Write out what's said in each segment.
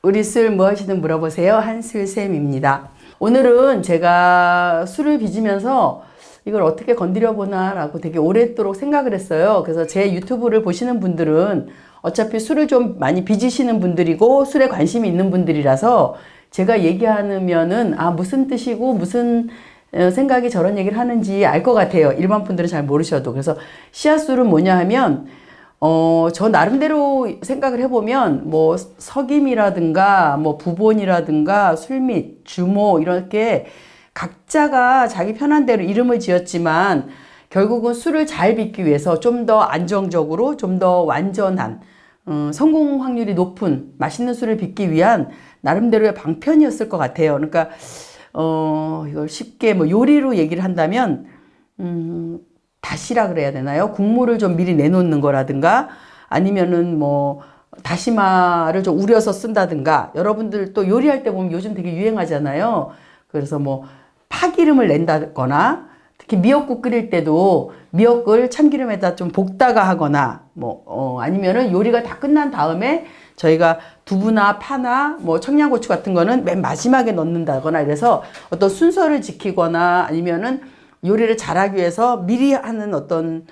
우리 술 뭐 하시든 물어보세요. 한술쌤입니다. 오늘은 제가 술을 빚으면서 이걸 어떻게 건드려 보나 라고 되게 오랫도록 생각을 했어요. 그래서 제 유튜브를 보시는 분들은 어차피 술을 좀 많이 빚으시는 분들이고 술에 관심이 있는 분들이라서 제가 얘기하면은 무슨 뜻이고 무슨 생각이 저런 얘기를 하는지 알 것 같아요. 일반 분들은 잘 모르셔도. 그래서 씨앗술은 뭐냐 하면 저 나름대로 생각을 해보면 뭐 석임이라든가 뭐 부본이라든가 술밑, 주모 이렇게 각자가 자기 편한 대로 이름을 지었지만 결국은 술을 잘 빚기 위해서 좀 더 안정적으로 좀 더 완전한 성공 확률이 높은 맛있는 술을 빚기 위한 나름대로의 방편이었을 것 같아요. 그러니까 이걸 쉽게 뭐 요리로 얘기를 한다면 다시라 그래야 되나요? 국물을 좀 미리 내놓는 거라든가 아니면은 뭐 다시마를 좀 우려서 쓴다든가 여러분들 또 요리할 때 보면 요즘 되게 유행하잖아요. 그래서 뭐 파기름을 낸다거나 특히 미역국 끓일 때도 미역을 참기름에다 좀 볶다가 하거나 아니면은 요리가 다 끝난 다음에 저희가 두부나 파나 뭐 청양고추 같은 거는 맨 마지막에 넣는다거나 이래서 어떤 순서를 지키거나 아니면은 요리를 잘하기 위해서 미리 하는 어떤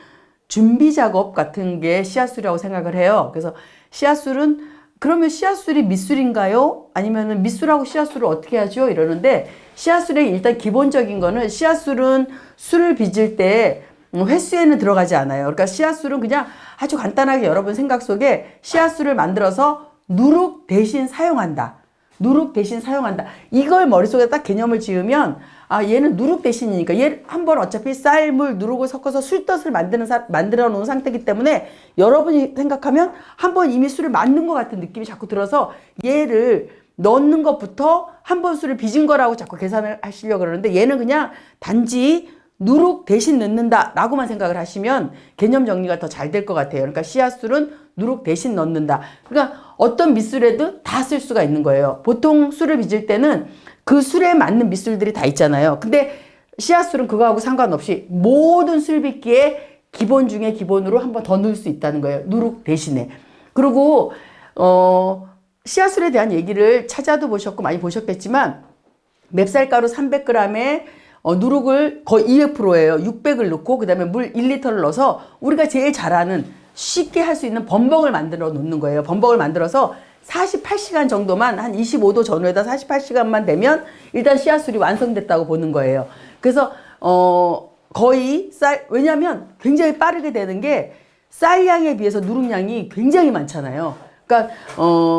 준비 작업 같은 게 씨앗술이라고 생각을 해요. 그래서 씨앗술은 그러면 씨앗술이 밑술인가요? 아니면은 밑술하고 씨앗술을 어떻게 하죠? 이러는데 씨앗술의 일단 기본적인 거는 씨앗술은 술을 빚을 때 횟수에는 들어가지 않아요. 그러니까 씨앗술은 그냥 아주 간단하게 여러분 생각 속에 씨앗술을 만들어서 누룩 대신 사용한다. 누룩 대신 사용한다. 이걸 머릿속에 딱 개념을 지으면 얘는 누룩 대신이니까 얘 한번 어차피 쌀, 물, 누룩을 섞어서 술떡을 만들어 놓은 상태이기 때문에 여러분이 생각하면 한번 이미 술을 만든 것 같은 느낌이 자꾸 들어서 얘를 넣는 것부터 한 번 술을 빚은 거라고 자꾸 계산을 하시려고 그러는데 얘는 그냥 단지 누룩 대신 넣는다 라고만 생각을 하시면 개념 정리가 더 잘 될 것 같아요. 그러니까 씨앗술은 누룩 대신 넣는다. 그러니까 어떤 밑술에도 다 쓸 수가 있는 거예요. 보통 술을 빚을 때는 그 술에 맞는 밑술들이 다 있잖아요. 근데 씨앗술은 그거하고 상관없이 모든 술 빚기에 기본 중에 기본으로 한 번 더 넣을 수 있다는 거예요. 누룩 대신에. 그리고 씨앗술에 대한 얘기를 찾아도 보셨고 많이 보셨겠지만 맵쌀가루 300g에 누룩을 거의 200%예요. 600을 넣고 그 다음에 물 1리터를 넣어서 우리가 제일 잘 아는 쉽게 할 수 있는 범벅을 만들어 놓는 거예요. 범벅을 만들어서 48시간 정도만 한 25도 전후에다 48시간만 되면 일단 씨앗술이 완성됐다고 보는 거예요. 그래서 거의 왜냐하면 굉장히 빠르게 되는 게 쌀양에 비해서 누룩량이 굉장히 많잖아요. 그러니까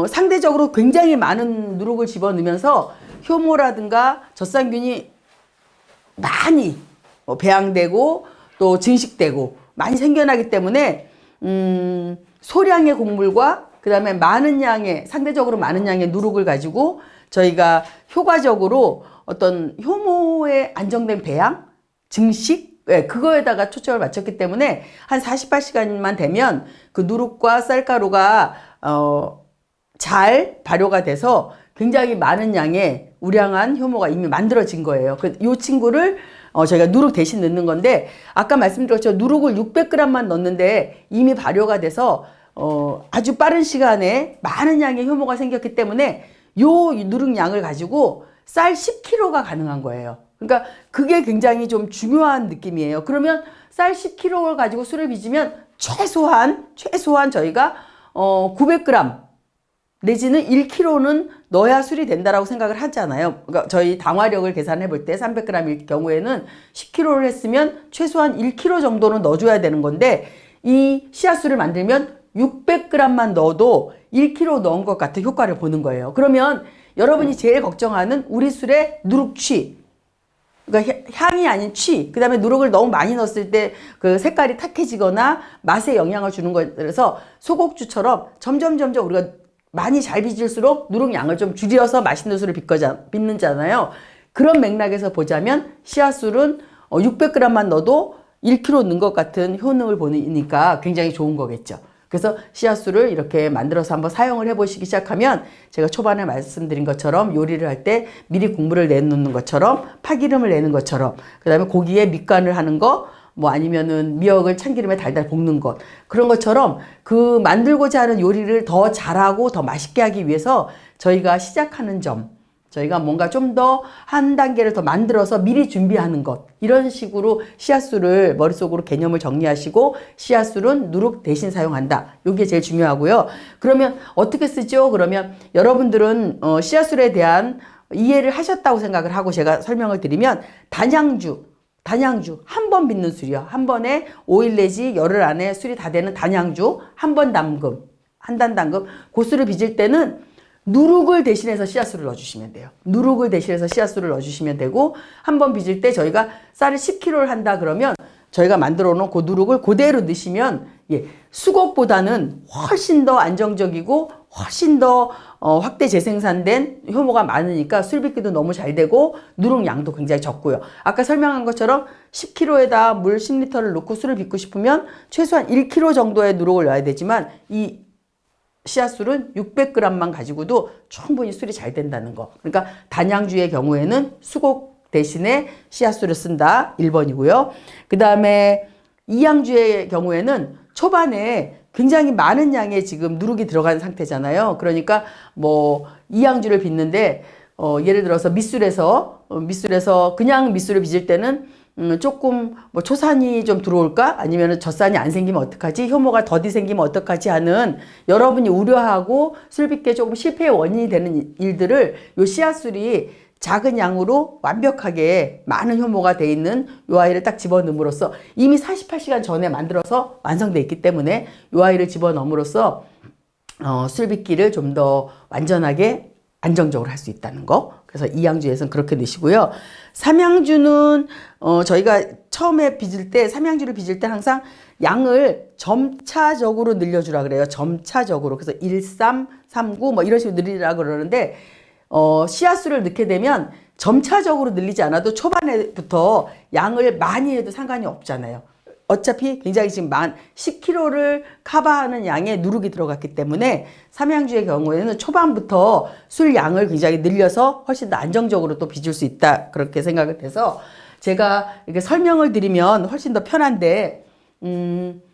상대적으로 굉장히 많은 누룩을 집어넣으면서 효모라든가 젖산균이 많이 배양되고 또 증식되고 많이 생겨나기 때문에 소량의 곡물과 그 다음에 상대적으로 많은 양의 누룩을 가지고 저희가 효과적으로 어떤 효모의 안정된 배양, 증식, 그거에다가 초점을 맞췄기 때문에 한 48시간만 되면 그 누룩과 쌀가루가 잘 발효가 돼서 굉장히 많은 양의 우량한 효모가 이미 만들어진 거예요. 이 친구를 저희가 누룩 대신 넣는 건데 아까 말씀드렸죠. 누룩을 600g만 넣는데 이미 발효가 돼서 아주 빠른 시간에 많은 양의 효모가 생겼기 때문에 요 누룩량을 가지고 쌀 10kg가 가능한 거예요. 그러니까 그게 굉장히 좀 중요한 느낌이에요. 그러면 쌀 10kg를 가지고 술을 빚으면 최소한 저희가 900g 내지는 1kg는 넣어야 술이 된다라고 생각을 하잖아요. 그러니까 저희 당화력을 계산해 볼 때 300g일 경우에는 10kg를 했으면 최소한 1kg 정도는 넣어줘야 되는 건데 이 씨앗술을 만들면 600g만 넣어도 1kg 넣은 것 같은 효과를 보는 거예요. 그러면 여러분이 제일 걱정하는 우리 술의 누룩취, 그러니까 향이 아닌 취, 그 다음에 누룩을 너무 많이 넣었을 때 그 색깔이 탁해지거나 맛에 영향을 주는 거라서 소곡주처럼 점점 우리가 많이 잘 빚을수록 누룩 양을 좀 줄여서 맛있는 술을 빚는잖아요. 그런 맥락에서 보자면 씨앗술은 600g만 넣어도 1kg 넣은 것 같은 효능을 보니까 굉장히 좋은 거겠죠. 그래서 씨앗술을 이렇게 만들어서 한번 사용을 해보시기 시작하면 제가 초반에 말씀드린 것처럼 요리를 할 때 미리 국물을 내놓는 것처럼 파기름을 내는 것처럼 그 다음에 고기에 밑간을 하는 거 뭐 아니면은 미역을 참기름에 달달 볶는 것 그런 것처럼 그 만들고자 하는 요리를 더 잘하고 더 맛있게 하기 위해서 저희가 시작하는 점 저희가 뭔가 좀 더 한 단계를 더 만들어서 미리 준비하는 것 이런 식으로 씨앗술을 머릿속으로 개념을 정리하시고 씨앗술은 누룩 대신 사용한다. 이게 제일 중요하고요. 그러면 어떻게 쓰죠? 그러면 여러분들은 씨앗술에 대한 이해를 하셨다고 생각을 하고 제가 설명을 드리면 단양주 한 번 빚는 술이요. 한 번에 5일 내지 열흘 안에 술이 다 되는 단양주 한 번 담금 한 단 담금 그 술을 빚을 때는 누룩을 대신해서 씨앗술을 넣어주시면 돼요. 누룩을 대신해서 씨앗술을 넣어주시면 되고 한 번 빚을 때 저희가 쌀을 10kg를 한다 그러면 저희가 만들어 놓은 그 누룩을 그대로 넣으시면 수곡보다는 훨씬 더 안정적이고 훨씬 더 확대 재생산된 효모가 많으니까 술 빚기도 너무 잘 되고 누룩 양도 굉장히 적고요. 아까 설명한 것처럼 10kg에다 물 10리터를 넣고 술을 빚고 싶으면 최소한 1kg 정도의 누룩을 넣어야 되지만 이 씨앗술은 600g만 가지고도 충분히 술이 잘 된다는 거. 그러니까 단양주의 경우에는 수곡 대신에 씨앗술을 쓴다. 1번이고요. 그 다음에 이양주의 경우에는 초반에 굉장히 많은 양의 지금 누룩이 들어간 상태잖아요. 그러니까 뭐 이양주를 빚는데 예를 들어서 밑술에서 그냥 밑술을 빚을 때는 조금 뭐 초산이 좀 들어올까? 아니면 젖산이 안 생기면 어떡하지? 효모가 더디 생기면 어떡하지? 하는 여러분이 우려하고 술 빚기에 조금 실패의 원인이 되는 일들을 요 씨앗술이 작은 양으로 완벽하게 많은 효모가 돼 있는 요 아이를 딱 집어넣음으로써 이미 48시간 전에 만들어서 완성돼 있기 때문에 요 아이를 집어넣음으로써 술 빚기를 좀 더 완전하게 안정적으로 할 수 있다는 거. 그래서 이양주에서는 그렇게 넣으시고요. 삼양주는 저희가 처음에 빚을 때 삼양주를 빚을 때 항상 양을 점차적으로 늘려주라 그래요. 점차적으로. 그래서 1, 3, 3, 9 뭐 이런 식으로 늘리라 그러는데 씨앗술을 넣게 되면 점차적으로 늘리지 않아도 초반에부터 양을 많이 해도 상관이 없잖아요. 어차피 굉장히 지금 10kg를 커버하는 양의 누룩이 들어갔기 때문에 삼양주의 경우에는 초반부터 술 양을 굉장히 늘려서 훨씬 더 안정적으로 또 빚을 수 있다. 그렇게 생각을 해서 제가 이렇게 설명을 드리면 훨씬 더 편한데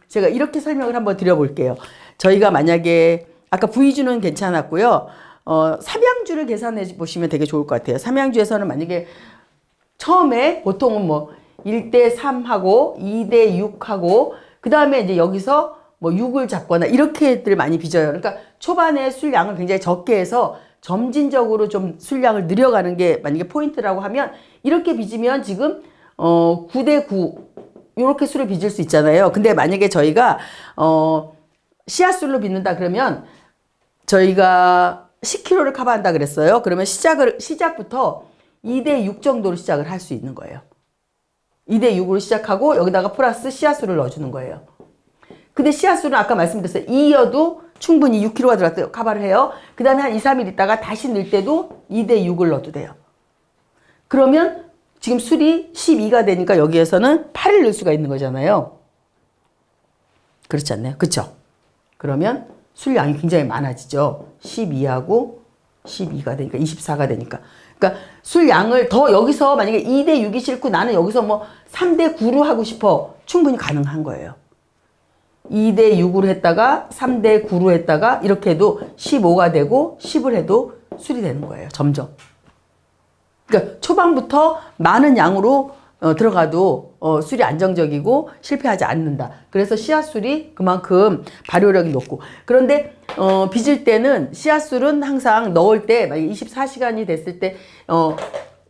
제가 이렇게 설명을 한번 드려볼게요. 저희가 만약에 아까 V주는 괜찮았고요. 삼양주를 계산해 보시면 되게 좋을 것 같아요. 삼양주에서는 만약에 처음에 보통은 뭐 1대3 하고 2대6 하고 그 다음에 이제 여기서 뭐 6을 잡거나 이렇게들 많이 빚어요. 그러니까 초반에 술량을 굉장히 적게 해서 점진적으로 좀 술량을 늘려가는 게 만약에 포인트라고 하면 이렇게 빚으면 지금 9대9 이렇게 술을 빚을 수 있잖아요. 근데 만약에 저희가 씨앗술로 빚는다 그러면 저희가 10kg를 커버한다 그랬어요. 그러면 시작부터 2대6 정도로 시작을 할 수 있는 거예요. 2대6으로 시작하고 여기다가 플러스 씨앗술을 넣어주는 거예요. 근데 씨앗술은 아까 말씀드렸어요. 2여도 충분히 6kg가 들어가서 커버를 해요. 그 다음에 한 2, 3일 있다가 다시 넣을 때도 2대6을 넣어도 돼요. 그러면 지금 술이 12가 되니까 여기에서는 8을 넣을 수가 있는 거잖아요. 그렇지 않나요? 그쵸? 그러면 술량이 굉장히 많아지죠. 12하고 12가 되니까 24가 되니까. 그러니까 술 양을 더 여기서 만약에 2대6이 싫고 나는 여기서 뭐 3대9로 하고 싶어. 충분히 가능한 거예요. 2대6으로 했다가 3대9로 했다가 이렇게 해도 15가 되고 10을 해도 술이 되는 거예요. 점점. 그러니까 초반부터 많은 양으로 들어가도 술이 안정적이고 실패하지 않는다. 그래서 씨앗술이 그만큼 발효력이 높고 그런데 빚을 때는 씨앗술은 항상 넣을 때 만약 24시간이 됐을 때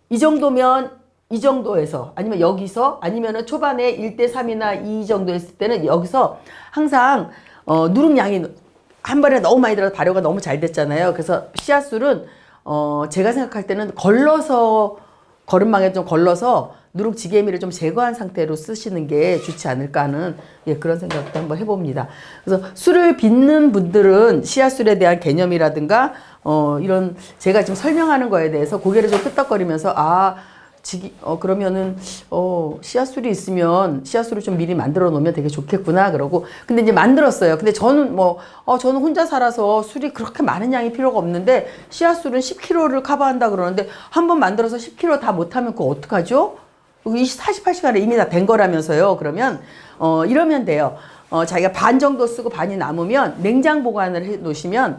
이 정도면 이 정도에서 아니면 여기서 아니면은 초반에 1대3이나 2 정도 했을 때는 여기서 항상 누룩량이 한 번에 너무 많이 들어서 발효가 너무 잘 됐잖아요. 그래서 씨앗술은 제가 생각할 때는 거름망에 좀 걸러서 누룩지게미를 좀 제거한 상태로 쓰시는 게 좋지 않을까 하는 그런 생각도 한번 해봅니다. 그래서 술을 빚는 분들은 씨앗술에 대한 개념이라든가 이런 제가 지금 설명하는 거에 대해서 고개를 좀 끄덕거리면서 그러면은 씨앗술이 있으면 씨앗술을 좀 미리 만들어 놓으면 되게 좋겠구나 그러고 근데 이제 만들었어요. 근데 저는 저는 혼자 살아서 술이 그렇게 많은 양이 필요가 없는데 씨앗술은 10kg를 커버한다 그러는데 한번 만들어서 10kg 다 못하면 그거 어떡하죠? 이거 48시간에 이미 다 된 거라면서요. 그러면 이러면 돼요. 자기가 반 정도 쓰고 반이 남으면 냉장 보관을 해 놓으시면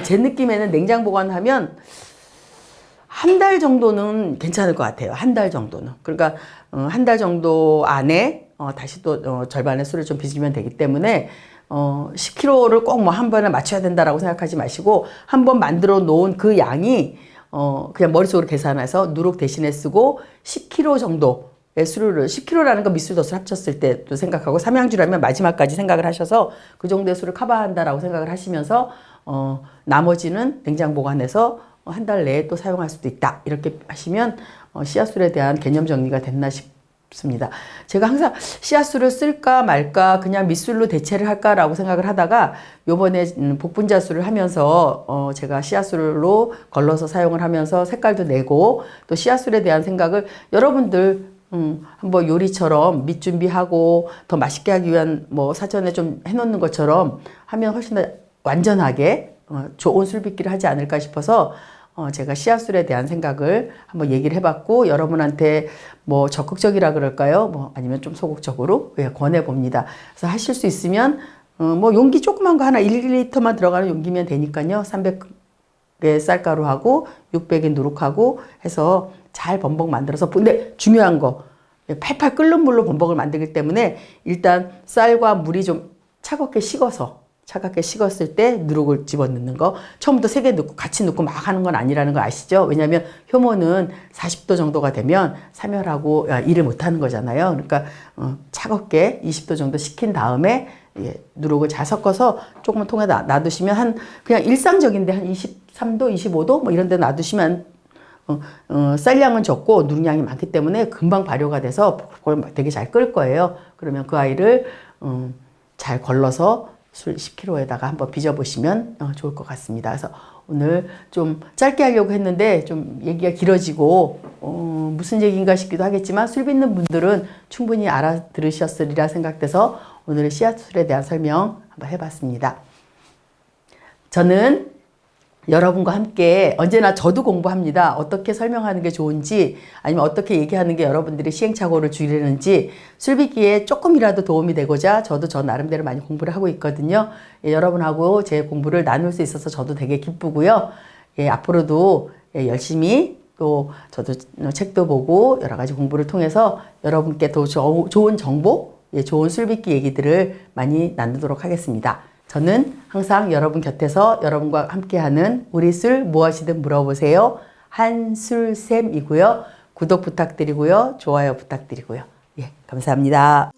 제 느낌에는 냉장 보관하면 한 달 정도는 괜찮을 것 같아요. 한 달 정도는. 그러니까 한 달 정도 안에 다시 또 절반의 술을 좀 빚으면 되기 때문에 10kg를 꼭 뭐 한 번에 맞춰야 된다라고 생각하지 마시고 한 번 만들어 놓은 그 양이 그냥 머릿속으로 계산해서 누룩 대신에 쓰고 10kg 정도의 술을 10kg라는 건 미술 덧술 합쳤을 때도 생각하고 삼양주라면 마지막까지 생각을 하셔서 그 정도의 술을 커버한다라고 생각을 하시면서 나머지는 냉장 보관해서 한 달 내에 또 사용할 수도 있다. 이렇게 하시면 씨앗술에 대한 개념 정리가 됐나 싶습니다. 제가 항상 씨앗술을 쓸까 말까 그냥 밑술로 대체를 할까라고 생각을 하다가 요번에 복분자술을 하면서 제가 씨앗술로 걸러서 사용을 하면서 색깔도 내고 또 씨앗술에 대한 생각을 여러분들 한번 요리처럼 밑 준비하고 더 맛있게 하기 위한 뭐 사전에 좀 해놓는 것처럼 하면 훨씬 더 완전하게 좋은 술빚기를 하지 않을까 싶어서 제가 씨앗술에 대한 생각을 한번 얘기를 해봤고 여러분한테 뭐 적극적이라 그럴까요? 뭐 아니면 좀 소극적으로 권해봅니다. 그래서 하실 수 있으면 뭐 용기 조그만 거 하나 1리터만 들어가는 용기면 되니까요. 300의 쌀가루하고 600의 누룩하고 해서 잘 범벅 만들어서 근데 중요한 거 팔팔 끓는 물로 범벅을 만들기 때문에 일단 쌀과 물이 좀 차갑게 식었을 때 누룩을 집어넣는 거 처음부터 3개 넣고 같이 넣고 막 하는 건 아니라는 거 아시죠? 왜냐하면 효모는 40도 정도가 되면 사멸하고 일을 못하는 거잖아요. 그러니까 차갑게 20도 정도 식힌 다음에 누룩을 잘 섞어서 조금만 통에다 놔두시면 그냥 일상적인데 한 23도, 25도 뭐 이런 데 놔두시면 쌀량은 적고 누룩량이 많기 때문에 금방 발효가 돼서 되게 잘 끓을 거예요. 그러면 그 아이를 잘 걸러서 술 10kg에다가 한번 빚어보시면 좋을 것 같습니다. 그래서 오늘 좀 짧게 하려고 했는데 좀 얘기가 길어지고 무슨 얘기인가 싶기도 하겠지만 술 빚는 분들은 충분히 알아들으셨으리라 생각돼서 오늘은 씨앗술에 대한 설명 한번 해봤습니다. 저는 여러분과 함께 언제나 저도 공부합니다. 어떻게 설명하는 게 좋은지 아니면 어떻게 얘기하는 게 여러분들이 시행착오를 줄이는지 술빚기에 조금이라도 도움이 되고자 저도 저 나름대로 많이 공부를 하고 있거든요. 여러분하고 제 공부를 나눌 수 있어서 저도 되게 기쁘고요. 앞으로도 열심히 또 저도 책도 보고 여러 가지 공부를 통해서 여러분께 더 좋은 정보, 좋은 술빚기 얘기들을 많이 나누도록 하겠습니다. 저는 항상 여러분 곁에서 여러분과 함께하는 우리 술 무엇이든 물어보세요. 한술쌤이고요. 구독 부탁드리고요. 좋아요 부탁드리고요. 감사합니다.